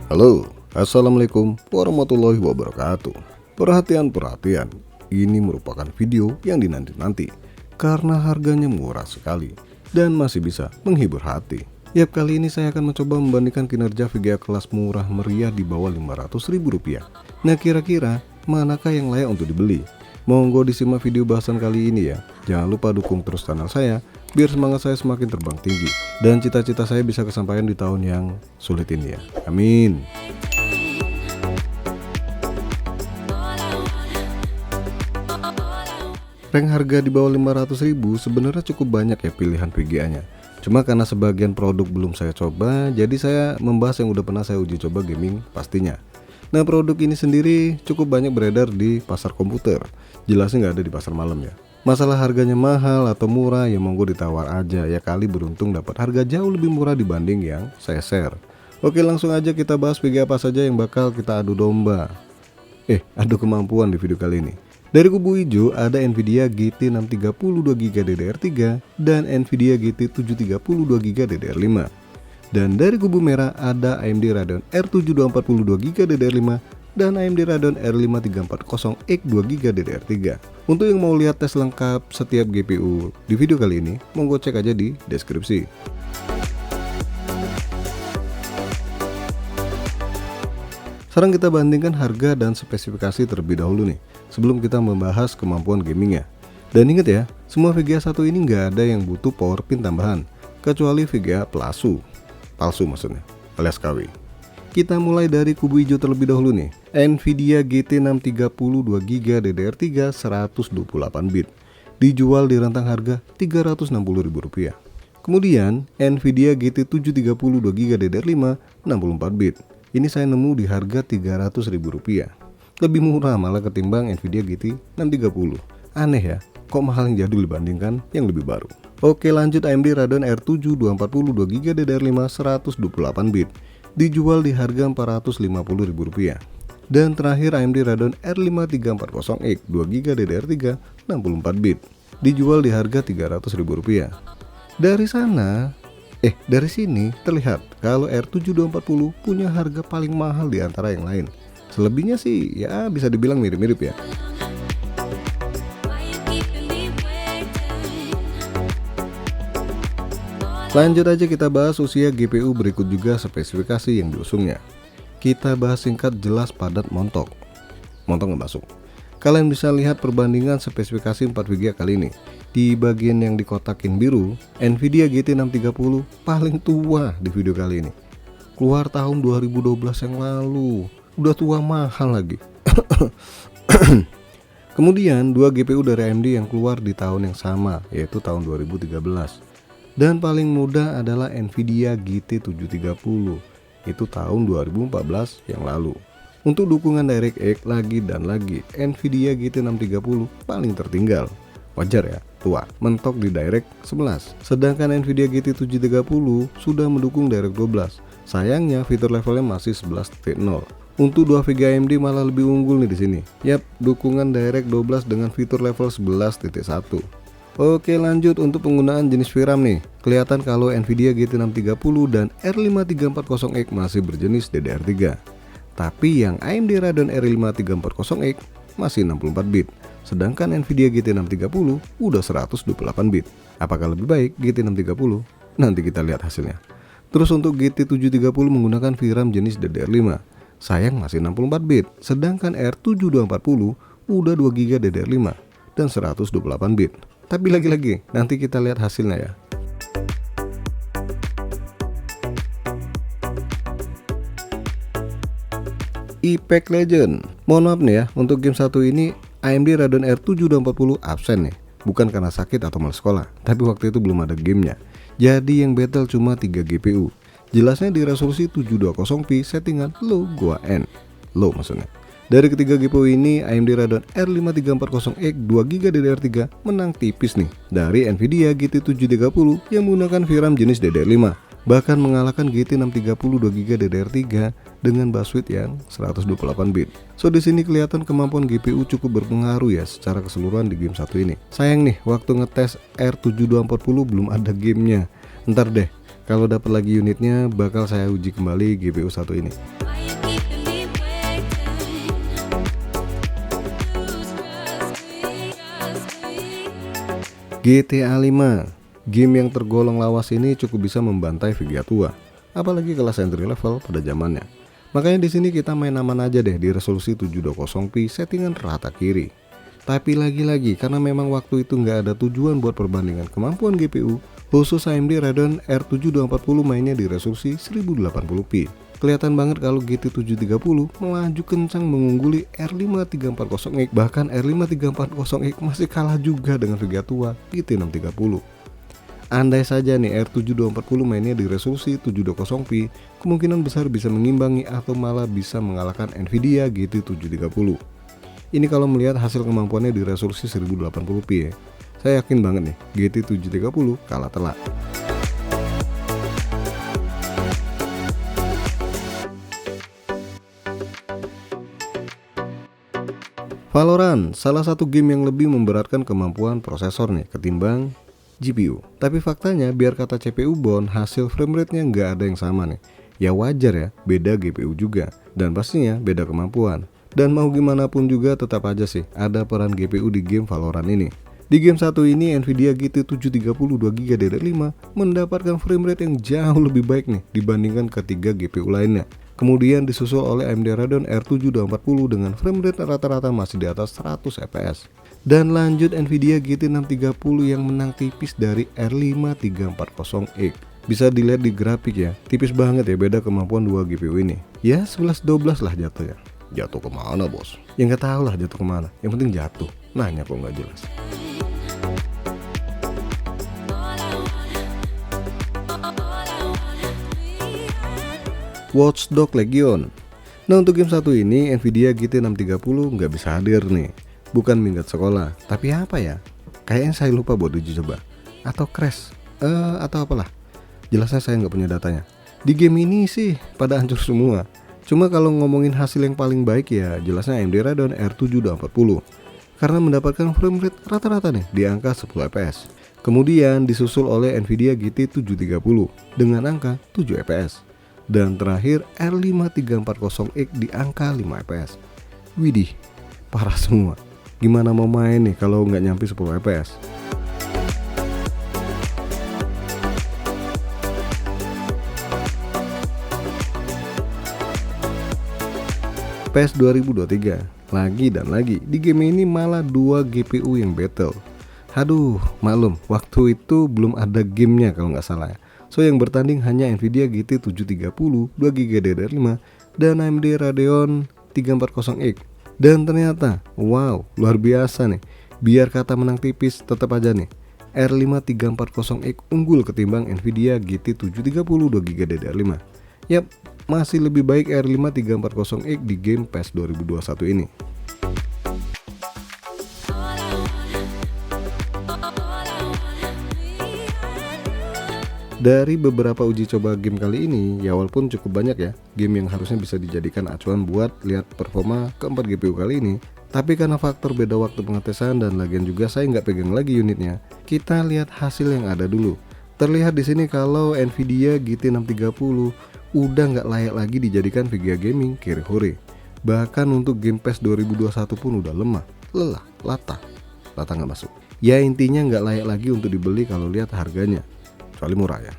Halo, assalamualaikum warahmatullahi wabarakatuh. Perhatian, ini merupakan video yang dinanti-nanti karena harganya murah sekali dan masih bisa menghibur hati. Yap, kali ini saya akan mencoba membandingkan kinerja VGA kelas murah meriah di bawah Rp500.000. Nah, kira-kira manakah yang layak untuk dibeli? Monggo disimak video bahasan kali ini ya. Jangan lupa dukung terus channel saya biar semangat saya semakin terbang tinggi dan cita-cita saya bisa kesampaian di tahun yang sulit ini ya. Amin. Rank harga di bawah 500.000 sebenarnya cukup banyak ya pilihan VGA-nya. Cuma karena sebagian produk belum saya coba, jadi saya membahas yang udah pernah saya uji coba gaming pastinya. Nah, produk ini sendiri cukup banyak beredar di pasar komputer. Jelasnya nggak ada di pasar malam ya. Masalah harganya mahal atau murah ya monggo ditawar aja ya, kali beruntung dapat harga jauh lebih murah dibanding yang saya share. Oke, langsung aja kita bahas VGA apa saja yang bakal kita adu domba. Adu kemampuan di video kali ini. Dari kubu hijau ada Nvidia GT 630 2GB DDR3 dan Nvidia GT 730 2GB DDR5. Dan dari kubu merah ada AMD Radeon R7 240 2GB DDR5 dan AMD Radeon R5 340X 2GB DDR3. Untuk yang mau lihat tes lengkap setiap GPU di video kali ini, monggo cek aja di deskripsi. Sekarang kita bandingkan harga dan spesifikasi terlebih dahulu nih, sebelum kita membahas kemampuan gamingnya. Dan ingat ya, semua VGA 1 ini nggak ada yang butuh power pin tambahan, kecuali VGA palsu maksudnya, alias KW. Kita mulai dari kubu hijau terlebih dahulu nih, Nvidia GT 630 2GB DDR3 128 bit, dijual di rentang harga Rp360.000. Kemudian Nvidia GT 730 2GB DDR5 64 bit. Ini saya nemu di harga Rp300.000. Lebih murah malah ketimbang Nvidia GT 630. Aneh ya, kok mahal yang jadul dibandingkan yang lebih baru. Oke, lanjut AMD Radeon R7 240 2GB DDR5 128 bit. Dijual di harga Rp450.000. Dan terakhir AMD Radeon R5 340X 2GB DDR3 64 bit. Dijual di harga Rp300.000. Dari sini terlihat kalau R7 240 punya harga paling mahal di antara yang lain. Selebihnya sih ya bisa dibilang mirip-mirip ya. Lanjut aja kita bahas usia GPU, berikut juga spesifikasi yang diusungnya. Kita bahas singkat, jelas, padat, montok nggak masuk. Kalian bisa lihat perbandingan spesifikasi 4 VGA kali ini. Di bagian yang dikotakin biru, Nvidia GT 630 paling tua di video kali ini. Keluar tahun 2012 yang lalu. Udah tua, mahal lagi. Kemudian 2 GPU dari AMD yang keluar di tahun yang sama, yaitu tahun 2013. Dan paling muda adalah Nvidia GT 730, itu tahun 2014 yang lalu. Untuk dukungan DirectX lagi dan lagi, Nvidia GT 630 paling tertinggal. Wajar ya, tua, mentok di Direct 11. Sedangkan Nvidia GT 730 sudah mendukung Direct 12. Sayangnya fitur levelnya masih 11.0. Untuk 2 VGA AMD malah lebih unggul nih di sini. Yap, dukungan Direct 12 dengan fitur level 11.1. Oke, lanjut untuk penggunaan jenis VRAM nih. Kelihatan kalau Nvidia GT 630 dan R5 340X masih berjenis DDR3. Tapi yang AMD Radeon R5 340X masih 64 bit. Sedangkan Nvidia GT 630 udah 128 bit. Apakah lebih baik GT 630? Nanti kita lihat hasilnya. Terus untuk GT 730 menggunakan VRAM jenis DDR5. Sayang masih 64 bit. Sedangkan R7 240 udah 2GB DDR5 dan 128 bit. Tapi lagi-lagi nanti kita lihat hasilnya ya. Apex Legends. Mohon maaf nih ya, untuk game satu ini AMD Radeon R7 240 absen nih. Bukan karena sakit atau malas sekolah, tapi waktu itu belum ada gamenya. Jadi yang battle cuma 3 GPU. Jelasnya di resolusi 720p settingan low gua N. Low maksudnya. Dari ketiga GPU ini AMD Radeon R5 340X 2GB DDR3 menang tipis nih dari Nvidia GT 730 yang menggunakan VRAM jenis DDR5. Bahkan mengalahkan GT 630 2GB DDR3 dengan buswidth yang 128 bit. So di sini kelihatan kemampuan GPU cukup berpengaruh ya secara keseluruhan di game satu ini. Sayang nih waktu ngetes R7 240 belum ada gamenya. Ntar deh kalau dapat lagi unitnya bakal saya uji kembali GPU satu ini. GTA 5, game yang tergolong lawas ini cukup bisa membantai VGA tua, apalagi kelas entry level pada zamannya. Makanya di sini kita main aman aja deh di resolusi 720p settingan rata kiri. Tapi lagi-lagi karena memang waktu itu nggak ada tujuan buat perbandingan kemampuan GPU, khusus AMD Radeon R7 240 mainnya di resolusi 1080p. Kelihatan banget kalau GT 730 melaju kencang mengungguli R5 340X, bahkan R5 340X masih kalah juga dengan VGA tua GT 630. Andai saja nih R7 240 mainnya di resolusi 720p, kemungkinan besar bisa mengimbangi atau malah bisa mengalahkan Nvidia GT 730. Ini kalau melihat hasil kemampuannya di resolusi 1080p ya. Saya yakin banget nih GT 730 kalah telak. Valorant, salah satu game yang lebih memberatkan kemampuan prosesor nih ketimbang GPU. Tapi faktanya biar kata CPU bond, hasil framerate-nya nggak ada yang sama nih. Ya wajar ya, beda GPU juga, dan pastinya beda kemampuan. Dan mau gimana pun juga tetap aja sih ada peran GPU di game Valorant ini. Di game satu ini Nvidia GT 730 2GB DDR5 mendapatkan framerate yang jauh lebih baik nih dibandingkan ketiga GPU lainnya. Kemudian disusul oleh AMD Radeon R7 240 dengan framerate rata-rata masih di atas 100 fps. Dan lanjut Nvidia GT 630 yang menang tipis dari R5 340X. Bisa dilihat di grafik ya, tipis banget ya beda kemampuan dua GPU ini. Ya 11-12 lah jatuhnya. Jatuh kemana bos? Ya nggak tahu lah jatuh kemana, yang penting jatuh. Nanya kok nggak jelas. Watch Dogs Legion. Nah untuk game satu ini Nvidia GT 630 nggak bisa hadir nih. Bukan minggat sekolah, tapi apa ya? Kayaknya saya lupa buat uji coba. Atau crash, atau apalah. Jelasnya saya nggak punya datanya. Di game ini sih pada hancur semua. Cuma kalau ngomongin hasil yang paling baik ya jelasnya AMD Radeon R7 240 karena mendapatkan framerate rata-rata nih di angka 10 fps. Kemudian disusul oleh Nvidia GT 730 dengan angka 7 fps. Dan terakhir R5 340X di angka 5 fps. Widih, parah semua. Gimana mau main nih kalau nggak nyampe 10 fps? PES 2023 lagi dan lagi di game ini malah 2 GPU yang battle. Aduh, maklum waktu itu belum ada gamenya kalau nggak salah ya. So yang bertanding hanya Nvidia GT 730 2GB DDR5 dan AMD Radeon 340X. Dan ternyata wow luar biasa nih. Biar kata menang tipis tetap aja nih R5 340X unggul ketimbang Nvidia GT 730 2GB DDR5. Yap, masih lebih baik R5 340X di game PES 2021 ini. Dari beberapa uji coba game kali ini, ya walaupun cukup banyak ya game yang harusnya bisa dijadikan acuan buat lihat performa keempat GPU kali ini, tapi karena faktor beda waktu pengetesan dan lagian juga saya nggak pegang lagi unitnya, kita lihat hasil yang ada dulu. Terlihat di sini kalau Nvidia GT 630 udah nggak layak lagi dijadikan VGA gaming kiri hore. Bahkan untuk game PES 2021 pun udah lemah, lelah, latah nggak masuk. Ya intinya nggak layak lagi untuk dibeli kalau lihat harganya. Kecuali murah ya.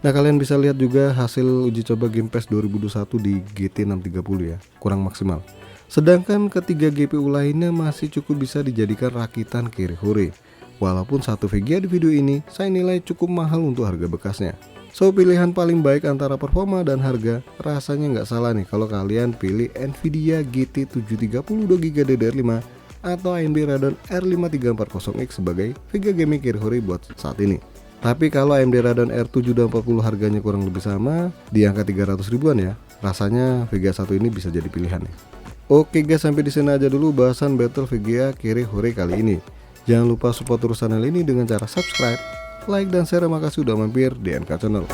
Nah kalian bisa lihat juga hasil uji coba game PES 2021 di GT 630 ya, kurang maksimal. Sedangkan ketiga GPU lainnya masih cukup bisa dijadikan rakitan kiri hore. Walaupun satu VGA di video ini saya nilai cukup mahal untuk harga bekasnya. So pilihan paling baik antara performa dan harga rasanya nggak salah nih kalau kalian pilih Nvidia GT 730 2GB DDR5 atau AMD Radeon R5 340X sebagai VGA gaming kiri hore buat saat ini. Tapi kalau AMD Radeon R7 240 harganya kurang lebih sama di angka 300 ribuan ya, rasanya VGA 1 ini bisa jadi pilihan nih. Oke guys, sampai di sini aja dulu bahasan battle VGA kiri hore kali ini. Jangan lupa support terus channel ini dengan cara subscribe, like dan share. Makasih udah mampir di MK Channel.